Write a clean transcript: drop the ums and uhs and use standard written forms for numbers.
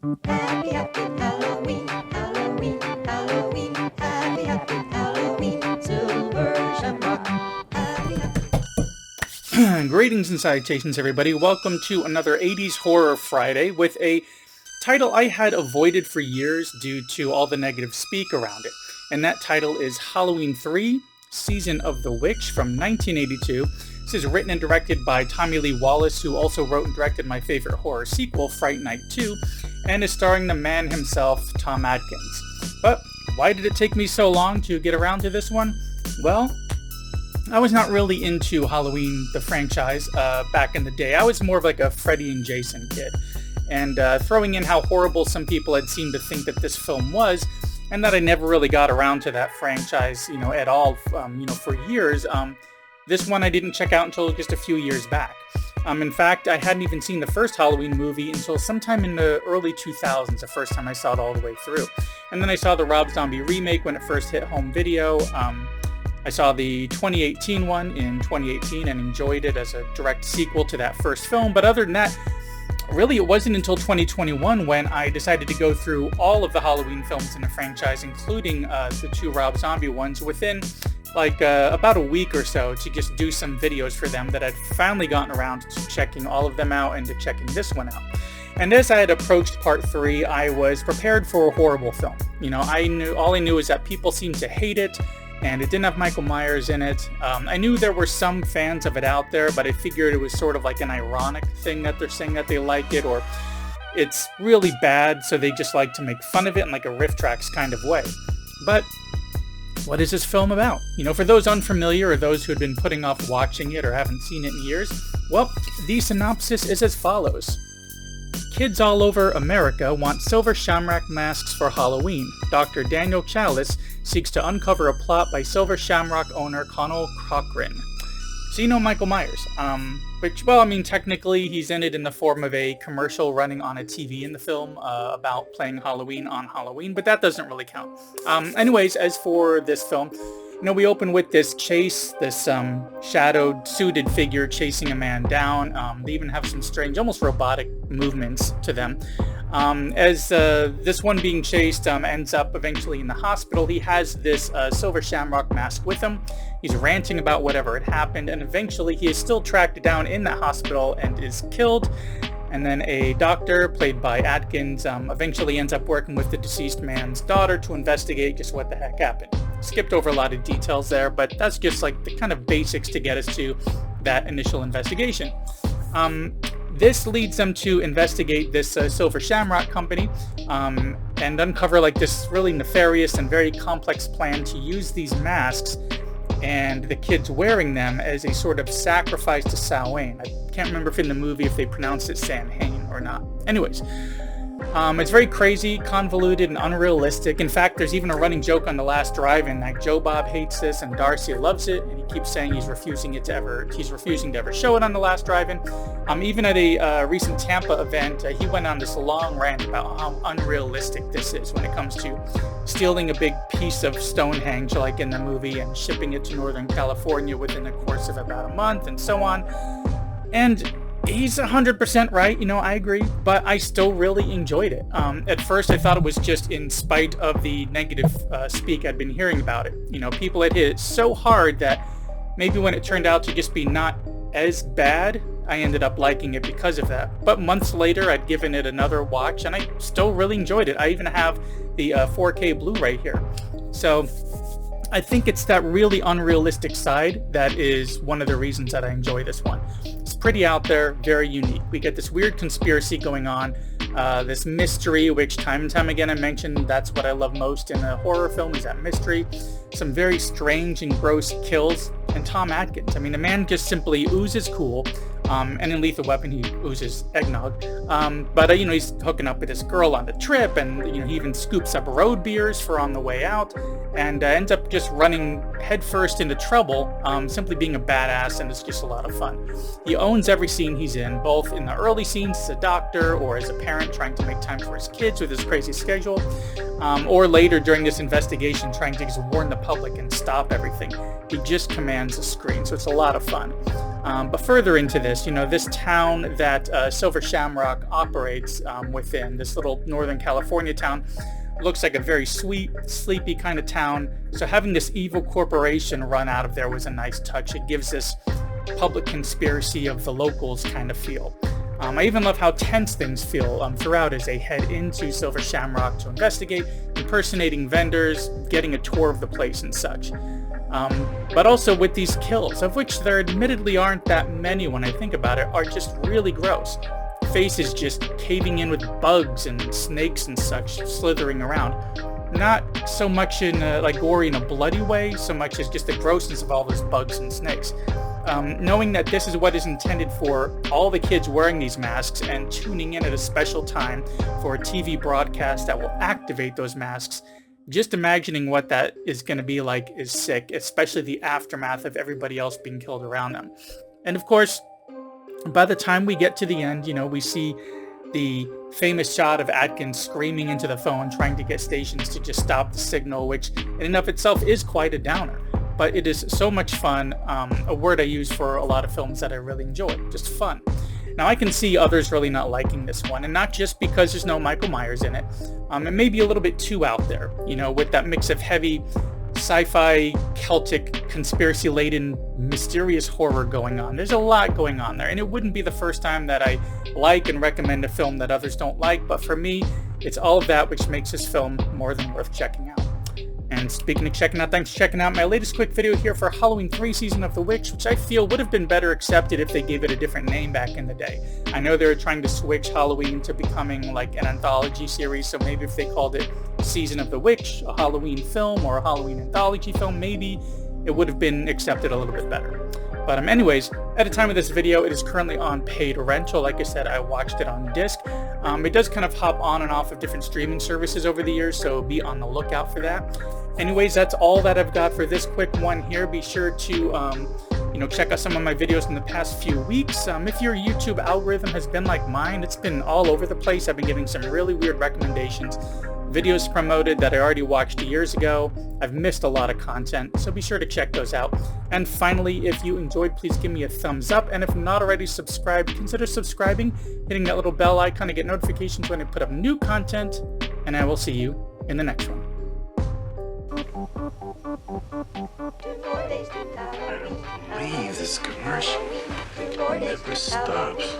Happy, happy Halloween, Halloween, Halloween. Happy, happy Halloween, Silver Shamrock. Happy, happy. Greetings and salutations, everybody. Welcome to another 80s Horror Friday with a title I had avoided for years due to all the negative speak around it. And that title is Halloween 3, Season of the Witch from 1982. This is written and directed by Tommy Lee Wallace, who also wrote and directed my favorite horror sequel, Fright Night 2, and is starring the man himself, Tom Atkins. But why did it take me so long to get around to this one? Well, I was not really into Halloween, the franchise, back in the day. I was more of like a Freddy and Jason kid. And throwing in how horrible some people had seemed to think that this film was, and that I never really got around to that franchise, at all, for years. This one I didn't check out until just a few years back. In fact, I hadn't even seen the first Halloween movie until sometime in the early 2000s, the first time I saw it all the way through. And then I saw the Rob Zombie remake when it first hit home video. I saw the 2018 one in 2018 and enjoyed it as a direct sequel to that first film. But other than that, really it wasn't until 2021 when I decided to go through all of the Halloween films in the franchise, including the two Rob Zombie ones, within about a week or so, to just do some videos for them, that I'd finally gotten around to checking all of them out and to checking this one out. And as I had approached part 3, I was prepared for a horrible film. All I knew is that people seemed to hate it, and it didn't have Michael Myers in it. I knew there were some fans of it out there, but I figured it was sort of like an ironic thing that they're saying that they like it, or it's really bad, so they just like to make fun of it in like a riff tracks kind of way. But what is this film about? For those unfamiliar or those who had been putting off watching it or haven't seen it in years, well, the synopsis is as follows. Kids all over America want silver shamrock masks for Halloween. Dr. Daniel Chalice seeks to uncover a plot by Silver Shamrock owner Connell Cochran. So Michael Myers, technically he's in it in the form of a commercial running on a TV in the film about playing Halloween on Halloween, but that doesn't really count. Anyways, as for this film, we open with this chase, this shadowed, suited figure chasing a man down. They even have some strange, almost robotic movements to them. As this one being chased ends up eventually in the hospital, he has this silver shamrock mask with him. He's ranting about whatever had happened, and eventually he is still tracked down in that hospital and is killed. And then a doctor, played by Atkins, eventually ends up working with the deceased man's daughter to investigate just what the heck happened. Skipped over a lot of details there, but that's just like the kind of basics to get us to that initial investigation. This leads them to investigate this Silver Shamrock company and uncover this really nefarious and very complex plan to use these masks and the kids wearing them as a sort of sacrifice to Samhain. I can't remember if in the movie if they pronounced it Samhain or not. Anyways, it's very crazy, convoluted, and unrealistic. In fact, there's even a running joke on The Last Drive-In that Joe Bob hates this and Darcy loves it, and he keeps saying he's refusing to ever show it on The Last Drive-In. Even at a recent Tampa event, he went on this long rant about how unrealistic this is when it comes to stealing a big piece of Stonehenge like in the movie and shipping it to Northern California within the course of about a month and so on. And he's 100% right, I agree, but I still really enjoyed it. At first, I thought it was just in spite of the negative speak I'd been hearing about it. People had hit it so hard that maybe when it turned out to just be not as bad, I ended up liking it because of that. But months later, I'd given it another watch, and I still really enjoyed it. I even have the 4K Blu-ray here. So I think it's that really unrealistic side that is one of the reasons that I enjoy this one. It's pretty out there, very unique. We get this weird conspiracy going on, this mystery, which time and time again I mentioned, that's what I love most in a horror film, is that mystery. Some very strange and gross kills, and Tom Atkins. The man just simply oozes cool, and in Lethal Weapon he oozes eggnog. But he's hooking up with this girl on the trip, and he even scoops up road beers for on the way out, and ends up just running headfirst into trouble, simply being a badass, and it's just a lot of fun. He owns every scene he's in, both in the early scenes as a doctor or as a parent trying to make time for his kids with his crazy schedule, or later during this investigation trying to just warn the public and stop everything. He just commands the screen, so it's a lot of fun. But further into this, this town that Silver Shamrock operates within, this little Northern California town, looks like a very sweet, sleepy kind of town. So having this evil corporation run out of there was a nice touch. It gives this public conspiracy of the locals kind of feel. I even love how tense things feel throughout as they head into Silver Shamrock to investigate, impersonating vendors, getting a tour of the place and such. But also with these kills, of which there admittedly aren't that many when I think about it, are just really gross. Faces just caving in with bugs and snakes and such slithering around. Not so much in like gory in a bloody way, so much as just the grossness of all those bugs and snakes. Knowing that this is what is intended for all the kids wearing these masks and tuning in at a special time for a TV broadcast that will activate those masks, just imagining what that is going to be like is sick, especially the aftermath of everybody else being killed around them. And of course, by the time we get to the end, we see the famous shot of Atkins screaming into the phone, trying to get stations to just stop the signal, which in and of itself is quite a downer. But it is so much fun, a word I use for a lot of films that I really enjoy, just fun. Now I can see others really not liking this one, and not just because there's no Michael Myers in it. It may be a little bit too out there, with that mix of heavy sci-fi, Celtic, conspiracy-laden, mysterious horror going on. There's a lot going on there, and it wouldn't be the first time that I like and recommend a film that others don't like, but for me, it's all of that which makes this film more than worth checking out. And speaking of checking out, thanks for checking out my latest quick video here for Halloween 3 Season of the Witch, which I feel would have been better accepted if they gave it a different name back in the day. I know they were trying to switch Halloween to becoming like an anthology series, so maybe if they called it Season of the Witch, a Halloween film, or a Halloween anthology film, maybe it would have been accepted a little bit better. But anyways, at the time of this video, it is currently on paid rental. Like I said, I watched it on disc. It does kind of hop on and off of different streaming services over the years, so be on the lookout for that. Anyways, that's all that I've got for this quick one here. Be sure to check out some of my videos in the past few weeks. If your YouTube algorithm has been like mine, it's been all over the place. I've been getting some really weird recommendations. Videos promoted that I already watched years ago. I've missed a lot of content, so be sure to check those out. And finally, if you enjoyed, please give me a thumbs up. And if not already subscribed, consider subscribing, hitting that little bell icon to get notifications when I put up new content. And I will see you in the next one. 2 more days to Halloween. Leave this commercial. It never stops.